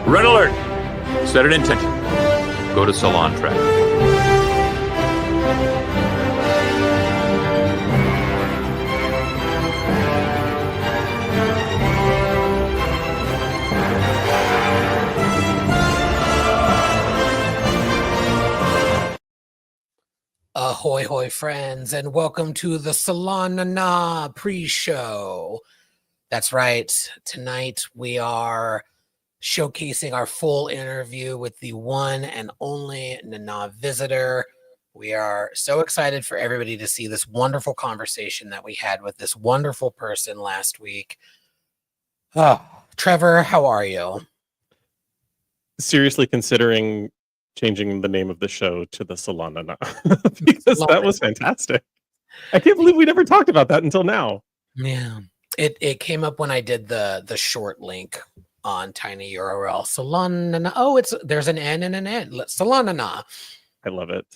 Red alert! Set an intention. Go to Salon Track. Ahoy, hoy, friends, and welcome to the Salon Nana pre-show. That's right. Tonight we are showcasing our full interview with the one and only Nana visitor. We are so excited for everybody to see this wonderful conversation that we had with this wonderful person last week. Oh, Trevor, how are you? Seriously considering changing the name of the show to the Salon Nana because that was fantastic. I can't believe we never talked about that until now. Yeah, it came up when I did the short link on Tiny URL. Salon Nana. Oh, there's an N and an N. Salon Nana. I love it.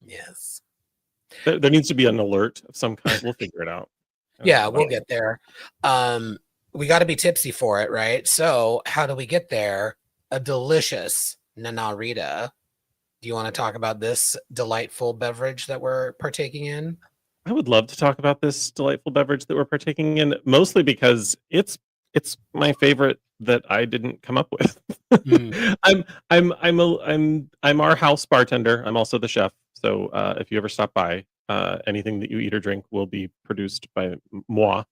Yes. There needs to be an alert of some kind. We'll figure it out. Yeah, we'll get there. We got to be tipsy for it, right? So how do we get there? A delicious Nanarita. Do you want to talk about this delightful beverage that we're partaking in? I would love to talk about this delightful beverage that we're partaking in, mostly because it's my favorite that I didn't come up with. I'm our house bartender. I'm also the chef. So if you ever stop by, anything that you eat or drink will be produced by moi.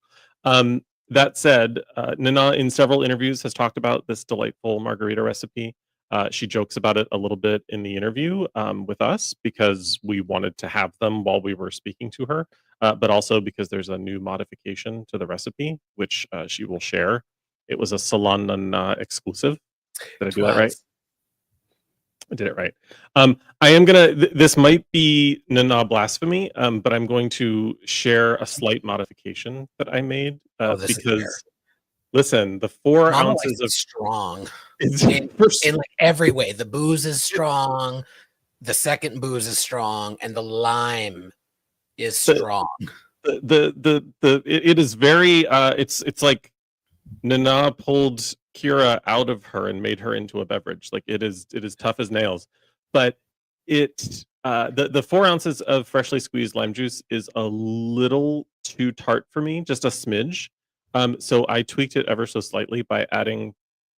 That said, Nana in several interviews has talked about this delightful margarita recipe. She jokes about it a little bit in the interview with us because we wanted to have them while we were speaking to her, but also because there's a new modification to the recipe, which she will share. It was a Salon Nana exclusive. Did I do that right? I did it right. I am gonna. This might be Nana blasphemy, but I'm going to share a slight modification that I made because, listen, the 4 ounces of strong in like every way. The booze is strong. The second booze is strong, and the lime is strong. It is very. It's like Nana pulled Kira out of her and made her into a beverage. Like it is tough as nails, but the 4 ounces of freshly squeezed lime juice is a little too tart for me, just a smidge. So I tweaked it ever so slightly by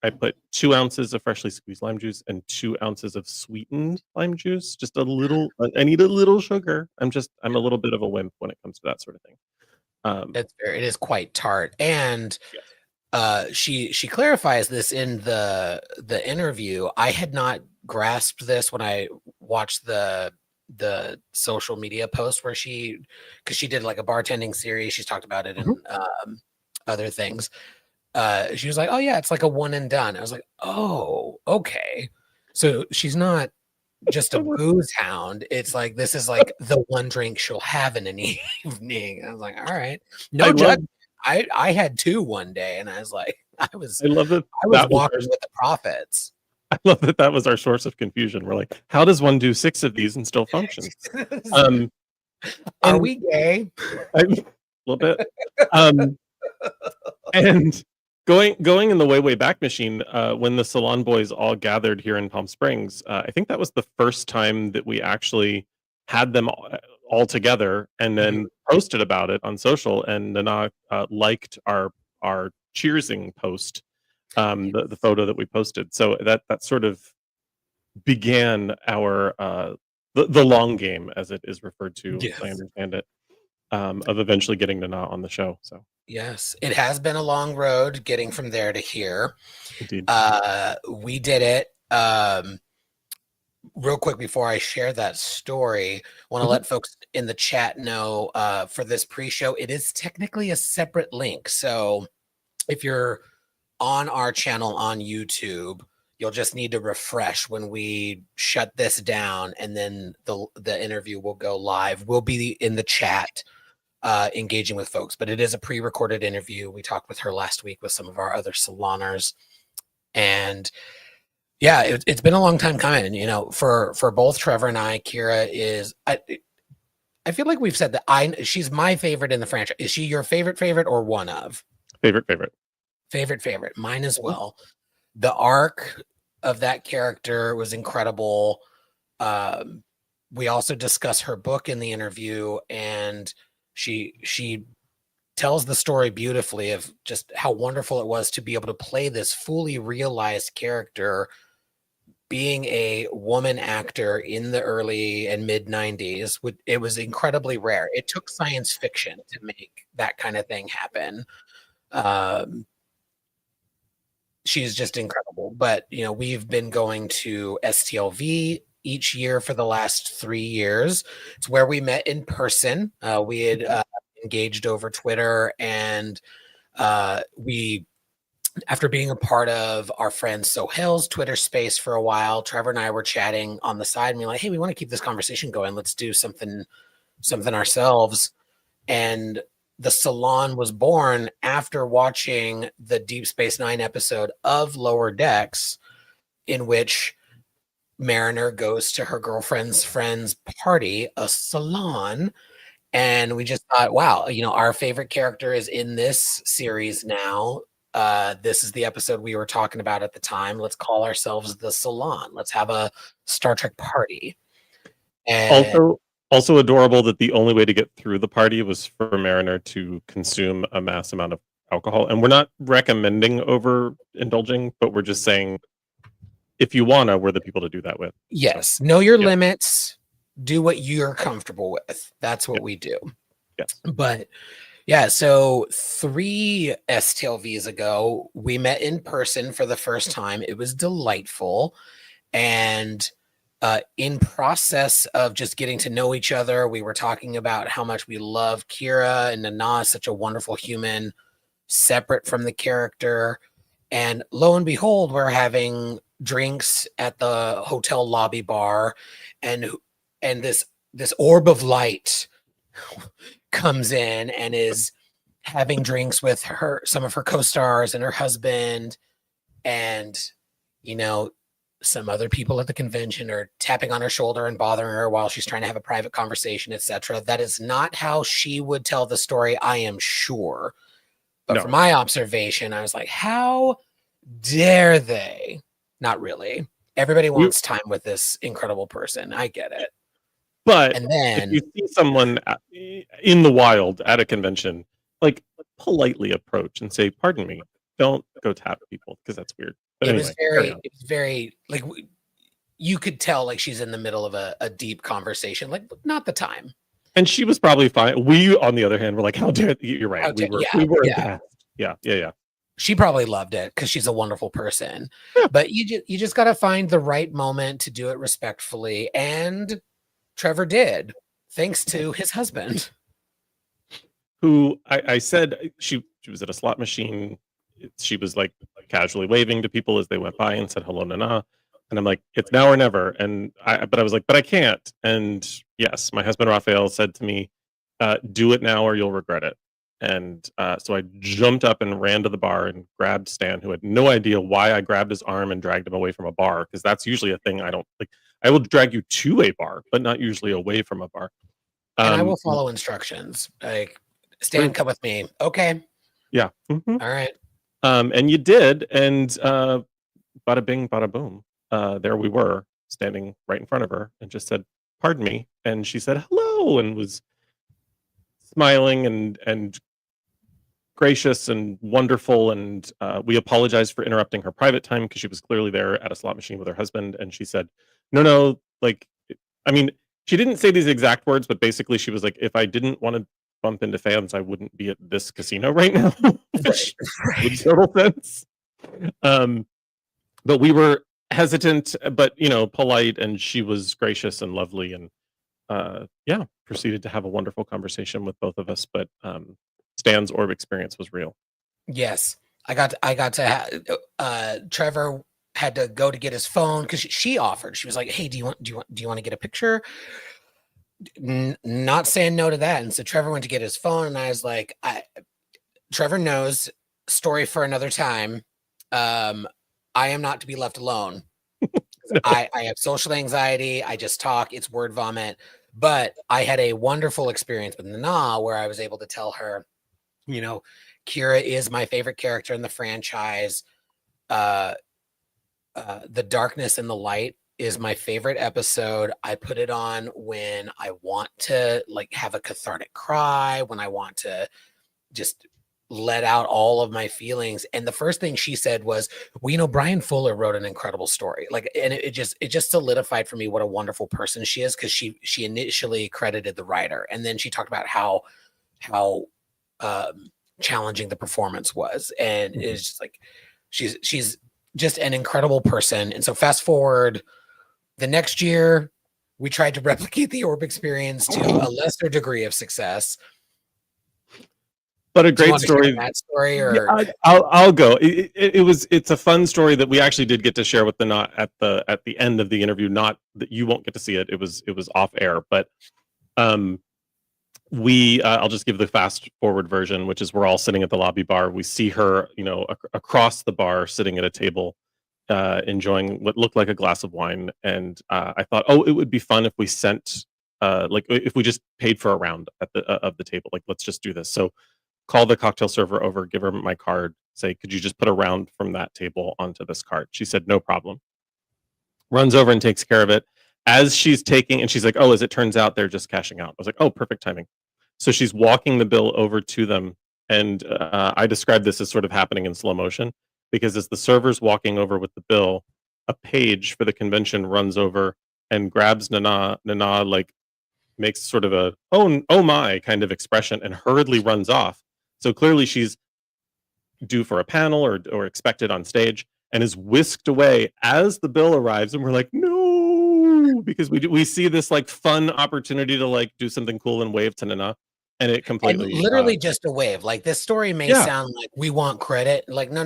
I put 2 ounces of freshly squeezed lime juice and 2 ounces of sweetened lime juice. Just a little. I need a little sugar. I'm a little bit of a wimp when it comes to that sort of thing. It is quite tart, and yes. She clarifies this in the interview. I had not grasped this when I watched the social media post where because she did like a bartending series. She's talked about it in other things. She was like, oh yeah, it's like a one and done. I was like, oh, okay. So she's not just a booze hound. It's like, this is like the one drink she'll have in an evening. I was like, all right. No judge. I had 2 one day, and I was like, I love that. I was walking with the prophets. I love that was our source of confusion. We're like, how does one do 6 of these and still function? Are we gay? A little bit. And going in the way back machine, when the Salon Boys all gathered here in Palm Springs, I think that was the first time that we actually had them all together, and then posted about it on social, and Nana liked our cheersing post, the photo that we posted. So that sort of began our the long game, as it is referred to, as I understand it, of eventually getting Nana on the show. So yes, it has been a long road getting from there to here. Indeed. We did it. Real quick before I share that story, I want to let folks in the chat know for this pre-show, it is technically a separate link. So if you're on our channel on YouTube, you'll just need to refresh when we shut this down, and then the interview will go live. We'll be in the chat engaging with folks, but it is a pre-recorded interview. We talked with her last week with some of our other saloners, and yeah, it's been a long time coming. You know, for both Trevor and I, Kira is. I feel like we've said that she's my favorite in the franchise. Is she your favorite or one of? Favorite. Favorite. Mine as well. The arc of that character was incredible. We also discuss her book in the interview, and she tells the story beautifully of just how wonderful it was to be able to play this fully realized character, being a woman actor in the early and mid 90s. It was incredibly rare. It took science fiction to make that kind of thing happen. Um, she's just incredible. But we've been going to STLV each year for the last 3 years. It's where we met in person. We had engaged over Twitter, and we, after being a part of our friend Sohail's Twitter space for a while, Trevor and I were chatting on the side, and we were like, hey, we want to keep this conversation going. Let's do something ourselves. And the salon was born after watching the Deep Space Nine episode of Lower Decks, in which Mariner goes to her girlfriend's friend's party, a salon. And we just thought, wow, our favorite character is in this series now. This is the episode we were talking about at the time. Let's call ourselves the Salon. Let's have a Star Trek party. And Also adorable that the only way to get through the party was for Mariner to consume a mass amount of alcohol. And we're not recommending overindulging, but we're just saying, if you wanna, we're the people to do that with. Yes, so, know your limits. Do what you're comfortable with. That's what we do. Yes. But yeah, so 3 STLVs ago, we met in person for the first time. It was delightful. And in process of just getting to know each other, we were talking about how much we love Kira, and Nana is such a wonderful human, separate from the character. And lo and behold, we're having drinks at the hotel lobby bar, and this orb of light comes in and is having drinks with some of her co-stars and her husband, and some other people at the convention are tapping on her shoulder and bothering her while she's trying to have a private conversation, etc. That is not how she would tell the story, I am sure. But No. from my observation, I was like, how dare they? Not really. Everybody wants time with this incredible person. I get it. But and then, if you see someone in the wild at a convention, like, politely approach and say, pardon me, don't go tap people, because that's weird. But it anyway, was very like, you could tell like she's in the middle of a deep conversation, like not the time. And she was probably fine. We, on the other hand, were like, how dare you? You're right. We were yeah. She probably loved it because she's a wonderful person. Yeah. But you just got to find the right moment to do it respectfully. And Trevor did, thanks to his husband. Who I said she was at a slot machine. She was like casually waving to people as they went by and said hello, Nana. And I'm like, it's now or never. But I was like, but I can't. And yes, my husband Raphael said to me, do it now or you'll regret it. And so I jumped up and ran to the bar and grabbed Stan, who had no idea why I grabbed his arm and dragged him away from a bar, because that's usually a thing I don't like. I will drag you to a bar, but not usually away from a bar. And I will follow instructions. Like, Stan, come with me. Okay. Yeah. Mm-hmm. All right. And you did, and bada bing, bada boom. There we were, standing right in front of her, and just said, "Pardon me," and she said hello, and was smiling and gracious and wonderful. And we apologized for interrupting her private time, because she was clearly there at a slot machine with her husband. And she said, "No, like, I mean, she didn't say these exact words, but basically she was like, if I didn't want to bump into fans, I wouldn't be at this casino right now," which makes total sense. But we were hesitant, but polite, and she was gracious and lovely, and proceeded to have a wonderful conversation with both of us. But Stan's orb experience was real. Yes, I got to Trevor had to go to get his phone because she offered. She was like, "Hey, do you want to get a picture?" Not saying no to that. And so Trevor went to get his phone, and I was like, Trevor knows, story for another time. I am not to be left alone. No. I have social anxiety. I just talk. It's word vomit. But I had a wonderful experience with Nana where I was able to tell her, Kira is my favorite character in the franchise. The Darkness and the Light is my favorite episode. I put it on when I want to like have a cathartic cry, when I want to just let out all of my feelings. And the first thing she said was, well, you know, Brian Fuller wrote an incredible story. Like, and it just solidified for me what a wonderful person she is, because she initially credited the writer, and then she talked about how challenging the performance was, and it's just like she's just an incredible person. And so fast forward the next year, we tried to replicate the Orb experience to a lesser degree of success. But a great story. That story, or yeah, I'll go. It's a fun story that we actually did get to share with the at the end of the interview. Not that you won't get to see it. It was off air, but I'll just give the fast forward version, which is we're all sitting at the lobby bar. We see her, you know, across the bar, sitting at a table, enjoying what looked like a glass of wine. And I thought, oh, it would be fun if we sent, like, if we just paid for a round at the table. Like, let's just do this. So call the cocktail server over, give her my card, say, could you just put a round from that table onto this card? She said, no problem. Runs over and takes care of it. As she's taking, and she's like, oh, as it turns out, they're just cashing out. I was like, oh, perfect timing. So she's walking the bill over to them. And I described this as sort of happening in slow motion, because as the server's walking over with the bill, a page for the convention runs over and grabs Nana. Nana, like, makes sort of a, oh my kind of expression and hurriedly runs off. So clearly she's due for a panel or expected on stage, and is whisked away as the bill arrives. And we're like, no, because we see this like fun opportunity to like do something cool and wave to Nana, and it completely and literally just a wave. Like, this story may sound like we want credit. Like, no.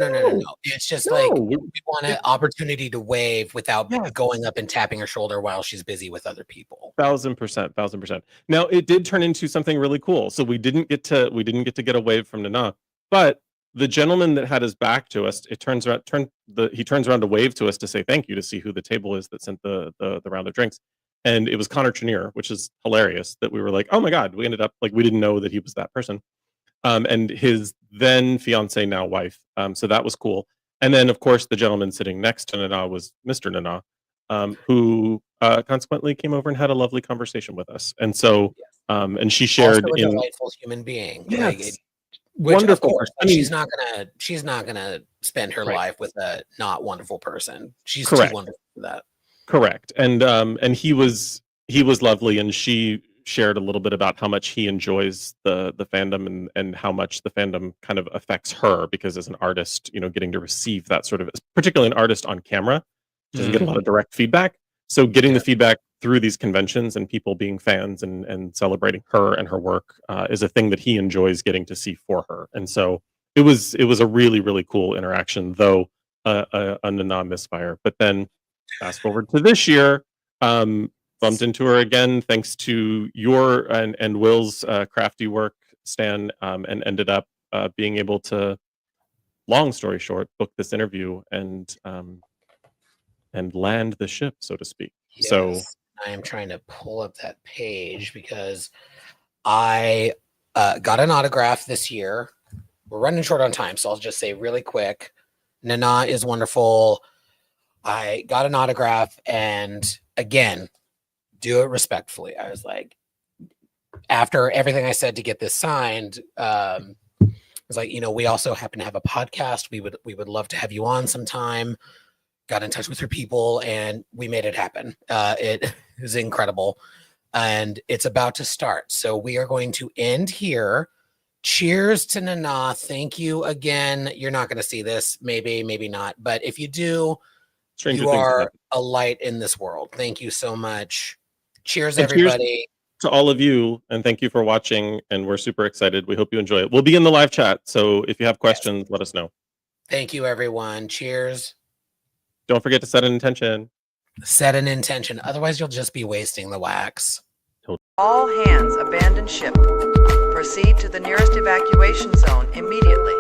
It's just like we want an opportunity to wave without going up and tapping her shoulder while she's busy with other people. 1000%. Now, it did turn into something really cool. So we didn't get to get a wave from Nana, but the gentleman that had his back to us, he turns around to wave to us to say thank you, to see who the table is that sent the round of drinks. And it was Connor Trenier, which is hilarious that we were like, oh my God, we ended up like, we didn't know that he was that person. And his then fiance, now wife. So that was cool. And then, of course, the gentleman sitting next to Nana was Mr. Nana, who consequently came over and had a lovely conversation with us. And so, and she shared also a delightful human being. Yes. Like, wonderful. Of course, she's not gonna spend her life with a not wonderful person. She's too wonderful for that. Correct. And he was lovely, and she shared a little bit about how much he enjoys the fandom and how much the fandom kind of affects her, because as an artist, you know, getting to receive that sort of, particularly an artist on camera, doesn't get a lot of direct feedback. So getting the feedback through these conventions and people being fans and celebrating her and her work is a thing that he enjoys getting to see for her. And so it was a really, really cool interaction, though a Nana misfire. But then fast forward to this year, bumped into her again thanks to your and Will's crafty work, Stan, and ended up being able to, long story short, book this interview and land the ship, so to speak. Yes. So I am trying to pull up that page because I got an autograph this year. We're running short on time, so I'll just say really quick, Nana is wonderful. I got an autograph, and again, do it respectfully. I was like, after everything I said to get this signed, I was like, you know, we also happen to have a podcast. We would love to have you on sometime. Got in touch with her people, and we made it happen. It is incredible, and it's about to start. So we are going to end here. Cheers to Nana. Thank you again. You're not going to see this, maybe not, but if you do, you are a light in this world. Thank you so much. Cheers, everybody. Cheers to all of you, and thank you for watching, and we're super excited. We hope you enjoy it. We'll be in the live chat, so if you have questions, let us know. Thank you, everyone. Cheers. Don't forget to set an intention. Set an intention. Otherwise, you'll just be wasting the wax. All hands abandon ship. Proceed to the nearest evacuation zone immediately.